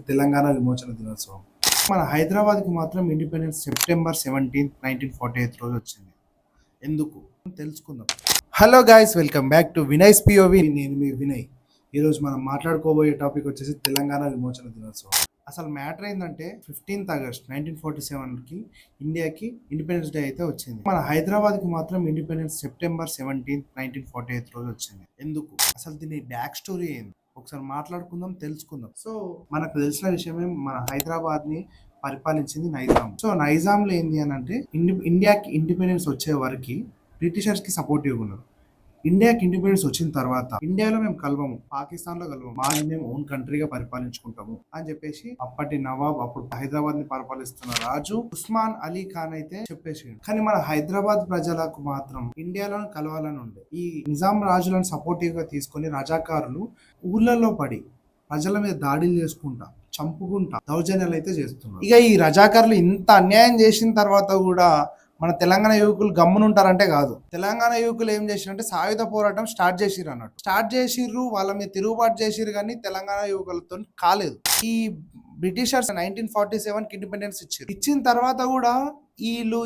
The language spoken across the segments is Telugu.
తెలంగాణ విమోచన దినోత్సవం. మన హైదరాబాద్కి మాత్రం ఇండిపెండెన్స్ సెప్టెంబర్ 17, 1948 రోజు వచ్చింది. ఎందుకు తెలుసుకుందాం. Hello guys, welcome back to Vinay's POV. నేను మీ వినయ్. ఈరోజు మనం మాట్లాడుకోబోయే టాపిక్ వచ్చేసి తెలంగాణ విమోచన దినోత్సవం. అసలు మ్యాటర్ ఏంటంటే 15 ఆగస్ట్ 1947కి ఇండియాకి ఇండిపెండెన్స్ డే అయితే వచ్చింది. మన హైదరాబాద్కి మాత్రం ఇండిపెండెన్స్ సెప్టెంబర్ 17, 1948 రోజు వచ్చింది. ఎందుకు అసలు దీని బ్యాక్ స్టోరీ ఏంది ఒకసారి మాట్లాడుకుందాం, తెలుసుకుందాం. సో మనకు తెలిసిన విషయమే, మన హైదరాబాద్ ని పరిపాలించింది నైజాం. సో నైజాంలో ఏంది అని అంటే ఇండియాకి ఇండిపెండెన్స్ వచ్చే వరకు బ్రిటిషర్స్ కి సపోర్టివ్ ఉన్నారు. ఇండియాకి ఇండిపెండెన్స్ వచ్చిన తర్వాత ఇండియాలో మేము కలవము, పాకిస్తాన్ లో కలవము, మాది మేము ఓన్ కంట్రీగా పరిపాలించుకుంటాము అని చెప్పేసి అప్పటి నవాబ్, అప్పుడు హైదరాబాద్ ని పరిపాలిస్తున్న రాజు ఉస్మాన్ అలీ ఖాన్ అయితే చెప్పేసి. కానీ మన హైదరాబాద్ ప్రజలకు మాత్రం ఇండియాలో కలవాలని ఉండే. ఈ నిజాం రాజులను సపోర్టివ్ గా తీసుకొని రజాకారులు ఊర్లలో పడి ప్రజల మీద దాడులు చేసుకుంటా, చంపుకుంటా దౌర్జన్యాలు అయితే చేస్తున్నారు. ఇక ఈ రజాకారులు ఇంత అన్యాయం చేసిన తర్వాత కూడా మన తెలంగాణ యువకులు గమ్మునుంటారంటే కాదు. తెలంగాణ యువకులు ఏం చేసిరంటే సాయుధ పోరాటం స్టార్ట్ చేసిర్రు అన్నట్టు. స్టార్ట్ చేసిర్రు, వాళ్ళ మీద తిరుగుబాటు చేసిర్రు, కానీ తెలంగాణ యువకులతో కాలేదు. ఈ బ్రిటిషర్స్ 1947కి ఇండిపెండెన్స్ ఇచ్చిన తర్వాత కూడా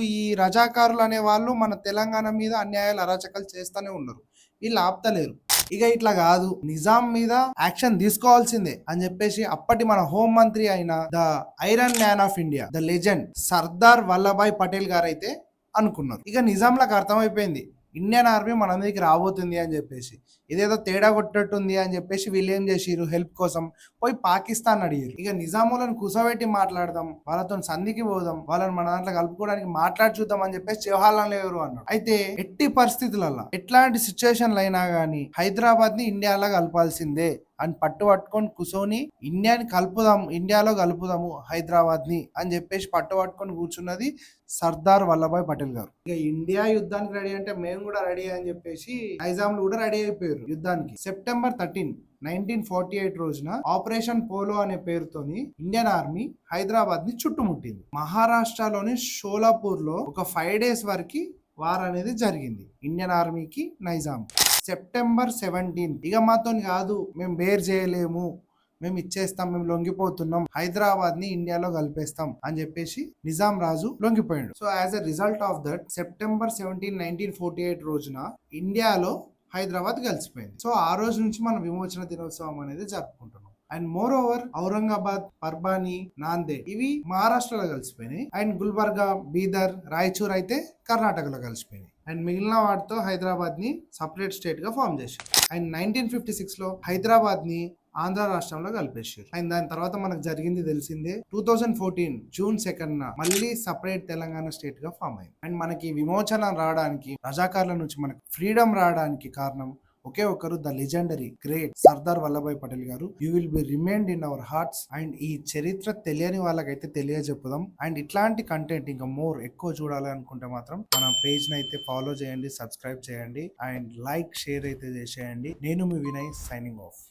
ఈ రజాకారులు అనే వాళ్ళు మన తెలంగాణ మీద అన్యాయాలు అరాచకాలు చేస్తూనే ఉన్నారు. వీళ్ళు ఆపుతలేరు. ఇక ఇట్లా కాదు, నిజాం మీద యాక్షన్ తీసుకోవాల్సిందే అని చెప్పేసి అప్పటి మన హోం మంత్రి అయిన the iron man of India, the legend Sardar Vallabhbhai Patel గారు అయితే అనుకున్నారు. ఇక నిజాంలకు అర్థమైపోయింది ఇండియన్ ఆర్మీ మన మీదకి రాబోతుంది అని చెప్పేసి, ఇదేదో తేడా కొట్టట్టుంది అని చెప్పేసి వీళ్ళు ఏం చేసిరు, హెల్ప్ కోసం పోయి పాకిస్తాన్ అడిగారు. ఇక నిజాములను కూసబెట్టి మాట్లాడదాం, వాళ్ళతో సంధికి పోదాం, వాళ్ళని మన దాంట్లో కలుపుకోవడానికి మాట్లాడి చూద్దాం అని చెప్పేసి జవహర్లాల్ నెహ్రూ అన్నాడు. అయితే ఎట్టి పరిస్థితులలో ఎట్లాంటి సిచ్యువేషన్లు అయినా గానీ హైదరాబాద్ ని ఇండియాలో కలపాల్సిందే అని పట్టుకొని కూర్చొని ఇండియాని కలుపుదాం, ఇండియాలో కలుపుదాము హైదరాబాద్ ని అని చెప్పేసి పట్టుకొని కూర్చున్నది సర్దార్ వల్లభాయ్ పటేల్ గారు. ఇక ఇండియా యుద్ధానికి రెడీ అంటే మేము కూడా రెడీ అని చెప్పేసి నైజాంలు కూడా రెడీ అయిపోయారు యుద్ధానికి. సెప్టెంబర్ 13, 1948 రోజున ఆపరేషన్ పోలో అనే పేరుతోని ఇండియన్ ఆర్మీ హైదరాబాద్ ని చుట్టుముట్టింది. మహారాష్ట్రలోని షోలాపూర్ లో ఒక 5 days వరకు వార్ అనేది జరిగింది ఇండియన్ ఆర్మీకి నైజాం. సెప్టెంబర్ 17 ఇక మాతో కాదు, మేము బేర్ చేయలేము, మేము ఇచ్చేస్తాం, మేము లొంగిపోతున్నాం, హైదరాబాద్ ని ఇండియాలో కలిపేస్తాం అని చెప్పేసి నిజాం రాజు లొంగిపోయాడు. So as a result of that September 17, 1948 రోజున ఇండియాలో హైదరాబాద్ కలిసిపోయింది. సో ఆ రోజు నుంచి మనం విమోచన దినోత్సవం అనేది జరుపుకుంటున్నాం. And moreover Aurangabad, Parbhani, Nanded ఇవి మహారాష్ట్రలో కలిసిపోయినాయి. అండ్ గుల్బర్గా, బీదర్, రాయచూర్ అయితే కర్ణాటకలో కలిసిపోయినాయి. అండ్ మిగిలిన వాటితో హైదరాబాద్ ని సపరేట్ స్టేట్ గా ఫామ్ చేశారు. అండ్ 1956 లో హైదరాబాద్ ని ఆంధ్ర రాష్ట్రంలో కలిపేసారు. అండ్ దాని తర్వాత మనకు జరిగింది తెలిసిందే, 2014 జూన్ 2న మళ్ళీ సపరేట్ తెలంగాణ స్టేట్ గా ఫామ్ అయింది. అండ్ మనకి విమోచన రావడానికి, రజాకార్ల నుంచి మనకి ఫ్రీడమ్ రావడానికి కారణం ఒకే ఒకరు, the legendary great Sardar Vallabhbhai Patel garu. You will be remind in our hearts. And ఈ చరిత్ర తెలియని వాళ్ళకైతే తెలియజెప్పుదాం. అండ్ ఇట్లాంటి కంటెంట్ ఇంకా మోర్ ఎక్కువ చూడాలి అనుకుంటే మాత్రం మన పేజ్ ని అయితే ఫాలో చేయండి, సబ్స్క్రైబ్ చేయండి, అండ్ లైక్, షేర్ అయితే చేసేయండి. నేను మీ వినయ్, సైనింగ్ ఆఫ్.